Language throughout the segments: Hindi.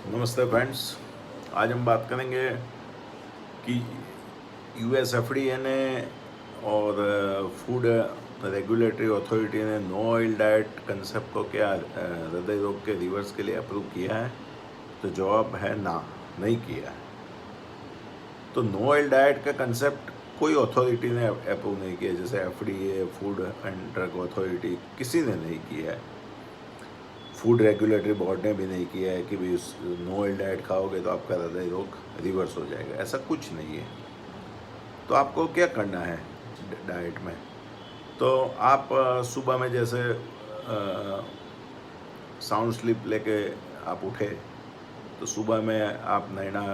नमस्ते फ्रेंड्स। आज हम बात करेंगे कि यूएस एफडीए ने और फूड रेगुलेटरी अथॉरिटी ने नो ऑयल डाइट कंसेप्ट को क्या हृदय रोग के रिवर्स के लिए अप्रूव किया है। तो जवाब है ना, नहीं किया है। तो नो ऑयल डाइट का कंसेप्ट कोई अथॉरिटी ने अप्रूव नहीं किया, जैसे FDA, food and drug authority, किसी ने नहीं किया है। फूड रेगुलेटरी बोर्ड ने भी नहीं किया है कि भाई नो ऑयल डाइट खाओगे तो आपका हृदय रोग रिवर्स हो जाएगा। ऐसा कुछ नहीं है। तो आपको क्या करना है डाइट में? तो आप सुबह में जैसे साउंड स्लीप लेके आप उठे, तो सुबह में आप नैना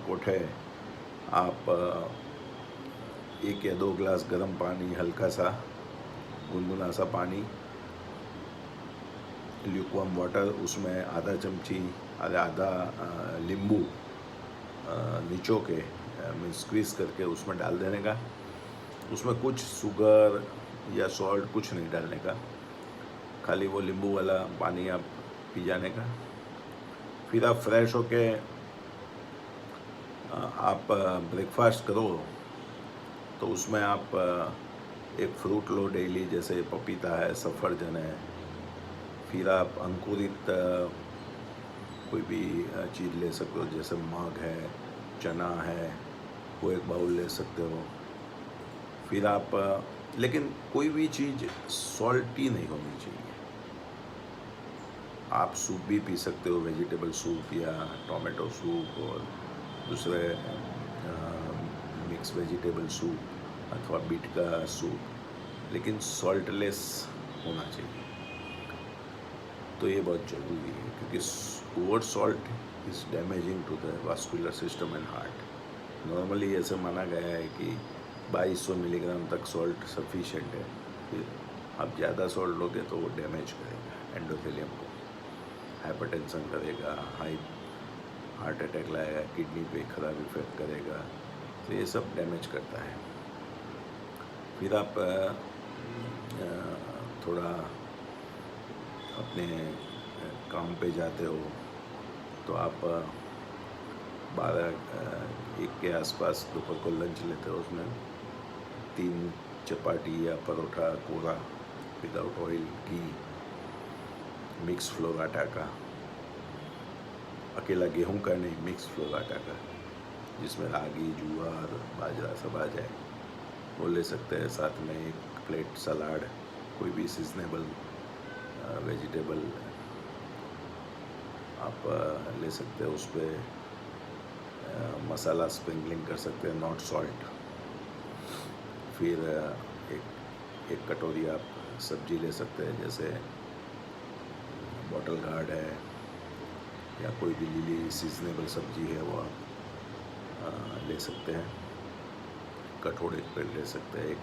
कोठे आप 1 या 2 ग्लास गर्म पानी, हल्का सा गुनगुना सा पानी, ल्यूकवार्म वाटर, उसमें आधा चमची आधा नींबू निचो के मीन्स स्क्वीज करके उसमें डाल देने का। उसमें कुछ शुगर या सॉल्ट कुछ नहीं डालने का, खाली वो नींबू वाला पानी आप पी जाने का। फिर आप फ्रेश होके आप ब्रेकफास्ट करो, तो उसमें आप एक फ्रूट लो डेली, जैसे पपीता है, सफरजन है। फिर आप अंकुरित कोई भी चीज़ ले सकते हो, जैसे मग है, चना है, वो एक बाउल ले सकते हो। फिर आप लेकिन कोई भी चीज़ सॉल्टी नहीं होनी चाहिए। आप सूप भी पी सकते हो, वेजिटेबल सूप या टोमेटो सूप और दूसरे मिक्स वेजिटेबल सूप अथवा बीट का सूप, लेकिन सॉल्टलेस होना चाहिए। तो ये बहुत ज़रूरी है, क्योंकि over salt is damaging to the vascular system and heart. Normally ऐसे माना गया है कि 2200 मिलीग्राम तक सॉल्ट सफिशेंट है। फिर आप ज़्यादा सॉल्ट लोगे तो वो डैमेज करेगा एंडोथेलियम को, हाइपरटेंशन करेगा, हार्ट अटैक लाएगा, किडनी पे खराब इफेक्ट करेगा। तो ये सब डैमेज करता है। फिर आप थोड़ा अपने काम पे जाते हो, तो आप 12-1 के आसपास दोपहर को लंच लेते हो। उसमें 3 चपाती या परोठा कोरा विदाउट ऑयल, घी, मिक्स फ्लोर आटा का, अकेला गेहूं का नहीं, मिक्स फ्लोर आटा का, जिसमें रागी, ज्वार, बाजरा सब आ जाए, वो ले सकते हैं। साथ में एक प्लेट सलाद, कोई भी सीजनेबल वेजिटेबल आप ले सकते हो। उस पर मसाला स्प्रिंकलिंग कर सकते हैं, नॉट सॉल्ट। फिर एक कटोरी आप सब्जी ले सकते हैं, जैसे बॉटल गार्ड है या कोई भी लीली सीजनेबल सब्जी है, वो आप ले सकते हैं। कटोरे पे ले सकते हैं,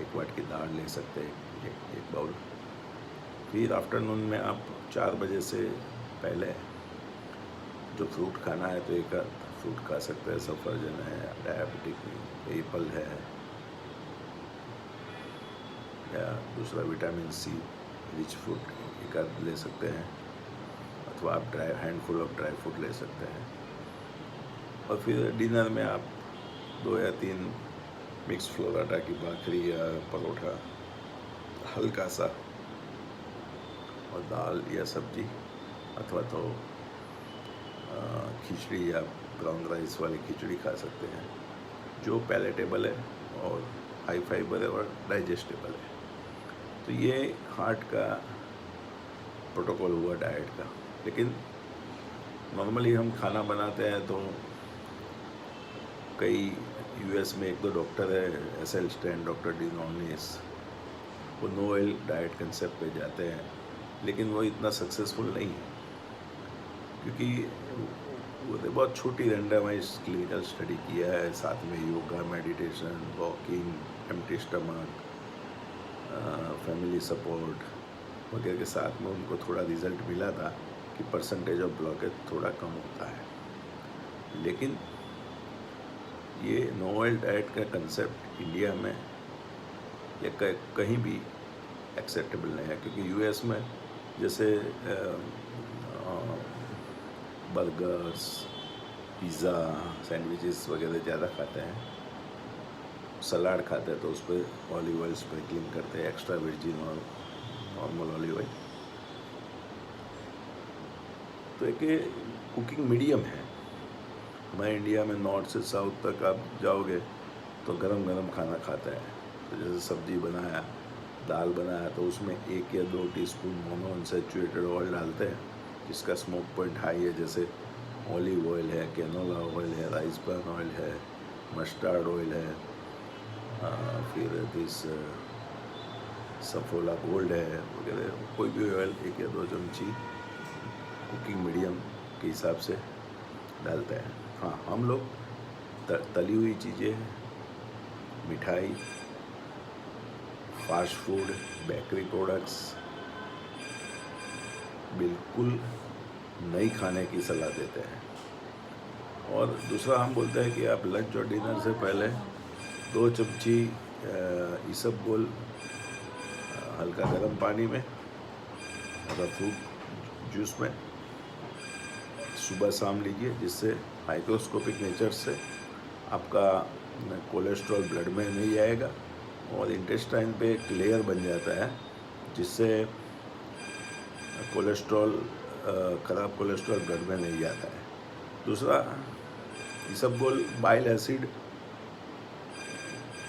एक वाट की दाल ले सकते हैं, एक बाउल। फिर आफ्टरनून में आप 4 बजे से पहले जो फ्रूट खाना है, तो एक फ्रूट खा सकते हैं। सफरजन है, डायबिटिक एप्पल है, या दूसरा विटामिन सी रिच फ्रूट एक आध ले सकते हैं, अथवा आप हैंडफुल ऑफ ड्राई फ्रूट ले सकते हैं। और फिर डिनर में आप 2 या 3 मिक्स फ्लोर आटा की भाखरी या परोठा, हल्का सा, और दाल या सब्जी, अथवा तो खिचड़ी या ब्राउन राइस वाली खिचड़ी खा सकते हैं, जो पैलेटेबल है और हाई फाइबर है और डाइजेस्टेबल है। तो ये हार्ट का प्रोटोकॉल हुआ डाइट का। लेकिन नॉर्मली हम खाना बनाते हैं, तो कई यूएस में 1-2 डॉक्टर है, एसएल स्टैन, डॉक्टर डिनोनिस, वो नो ऑयल डाइट कंसेप्ट पे जाते हैं, लेकिन वो इतना सक्सेसफुल नहीं है, क्योंकि वो बहुत छोटी रैंडमाइज क्लिनिकल स्टडी किया है। साथ में yoga, meditation, walking, empty stomach, family support वगैरह के साथ में उनको थोड़ा रिजल्ट मिला था कि परसेंटेज ऑफ ब्लॉकेज थोड़ा कम होता है। लेकिन ये नो ऑयल डाइट का कंसेप्ट इंडिया में या कहीं भी एक्सेप्टेबल नहीं है, क्योंकि यूएस में जैसे बर्गर्स, पिज़्ज़ा, सैंडविचेस वगैरह ज़्यादा खाते हैं। सलाद खाते हैं तो उस पर ऑलिव ऑयल स्प्रिंकलिंग करते हैं, एक्स्ट्रा वर्जिन और नॉर्मल ऑलिव ऑयल। तो एक कुकिंग मीडियम है। हमारे इंडिया में नॉर्थ से साउथ तक आप जाओगे तो गरम गरम खाना खाता है। तो जैसे सब्जी बनाया, दाल बनाया, तो उसमें 1 या 2 टीस्पून मोनो अनसैचुरेटेड ऑयल डालते हैं जिसका स्मोक पॉइंट हाई है, जैसे ऑलिव ऑयल है, कैनोला ऑयल है, राइस ब्रान ऑयल है, मस्टर्ड ऑयल है, फिर दिस सफोला गोल्ड है वगैरह। कोई भी ऑयल 1 या 2 चमची कुकिंग मीडियम के हिसाब से डालते हैं। हाँ, हम लोग तली हुई चीज़ें, मिठाई, फास्ट फूड, बेकरी प्रोडक्ट्स बिल्कुल नहीं खाने की सलाह देते हैं। और दूसरा हम बोलते हैं कि आप लंच और डिनर से पहले 2 चमची इसबगोल हल्का गर्म पानी में अगर फ्रूट जूस में सुबह शाम लीजिए, जिससे माइक्रोस्कोपिक नेचर से आपका कोलेस्ट्रॉल ब्लड में नहीं जाएगा और इंटेस्टाइन पे एक लेयर बन जाता है जिससे कोलेस्ट्रॉल, ख़राब कोलेस्ट्रॉल ब्लड में नहीं जाता है। दूसरा, इसबगोल बाइल एसिड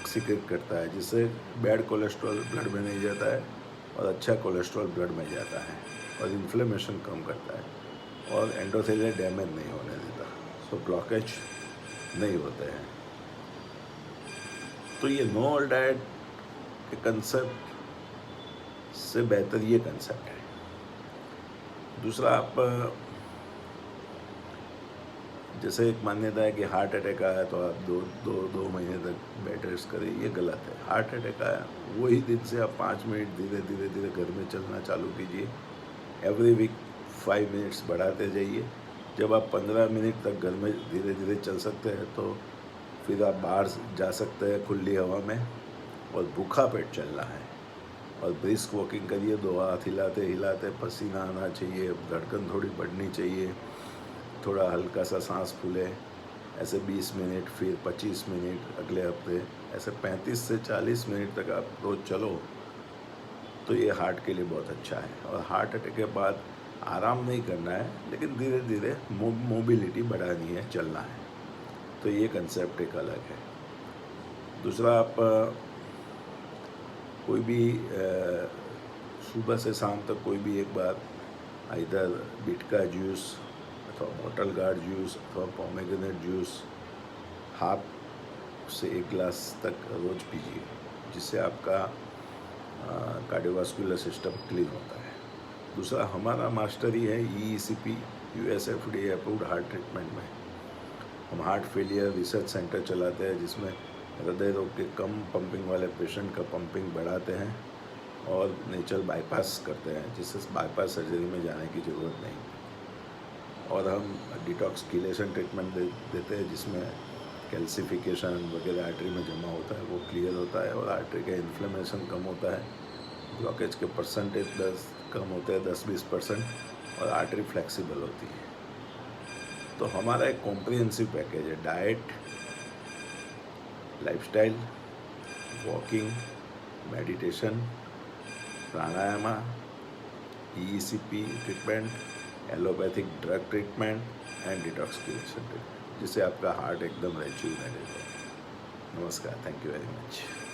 सिक्रेट करता है जिससे बैड कोलेस्ट्रॉल ब्लड में नहीं जाता है और अच्छा कोलेस्ट्रॉल ब्लड में जाता है और इन्फ्लेमेशन कम करता है और एंडोथेलियल डैमेज नहीं होने देता, सो ब्लॉकेज नहीं होते हैं। तो ये नो ऑयल डाइट के कंसेप्ट से बेहतर ये कंसेप्ट है। दूसरा, आप जैसे एक मान्यता है कि हार्ट अटैक आया तो आप दो महीने तक बेड रेस्ट करें, ये गलत है। हार्ट अटैक आया वही दिन से आप 5 मिनट धीरे धीरे धीरे घर में चलना चालू कीजिए। एवरी वीक 5 मिनट्स बढ़ाते जाइए। जब आप 15 मिनट तक घर में धीरे धीरे चल सकते हैं तो फिर आप बाहर जा सकते हैं खुली हवा में, और भूखा पेट चलना है और ब्रिस्क वॉकिंग करिए। 2 हाथ हिलाते हिलाते, पसीना आना चाहिए, धड़कन थोड़ी बढ़नी चाहिए, थोड़ा हल्का सा सांस फूले, ऐसे 20 मिनट, फिर 25 मिनट अगले हफ्ते, ऐसे 35 से 40 मिनट तक आप रोज़ चलो तो ये हार्ट के लिए बहुत अच्छा है। और हार्ट अटैक के बाद आराम नहीं करना है, लेकिन धीरे धीरे मोबिलिटी बढ़ानी है, चलना है। तो ये कंसेप्ट एक अलग है। दूसरा, आप कोई भी सुबह से शाम तक कोई भी एक बार इधर बीट का जूस अथवा बॉटल गार्ड जूस अथवा पोमेग्रेनेट जूस हाफ से 1 गिलास तक रोज़ पीजिए, जिससे आपका कार्डियोवास्कुलर सिस्टम क्लीन होता है। दूसरा, हमारा मास्टरी है EECP USFDA approved heart treatment में। हम हार्ट फेलियर रिसर्च सेंटर चलाते हैं जिसमें हृदय रोग के कम पंपिंग वाले पेशेंट का पंपिंग बढ़ाते हैं और नेचुरल बाईपास करते हैं, जिससे बाईपास सर्जरी में जाने की ज़रूरत नहीं। और हम डिटॉक्सिफिकेशन ट्रीटमेंट देते हैं जिसमें कैल्सिफिकेशन वगैरह आर्टरी में जमा होता है वो क्लियर होता है और आर्टरी का इन्फ्लेमेशन कम होता है, ब्लॉकेज के परसेंटेज कम होते हैं 10-20% और आर्टरी फ्लेक्सिबल होती है। तो हमारा एक कॉम्प्रिहेंसिव पैकेज है, diet, lifestyle, walking, meditation, pranayama, EECP treatment, allopathic drug treatment and detoxification treatment, जिससे आपका हार्ट एकदम रेज्यूनेटेड हो। नमस्कार, थैंक यू वेरी मच।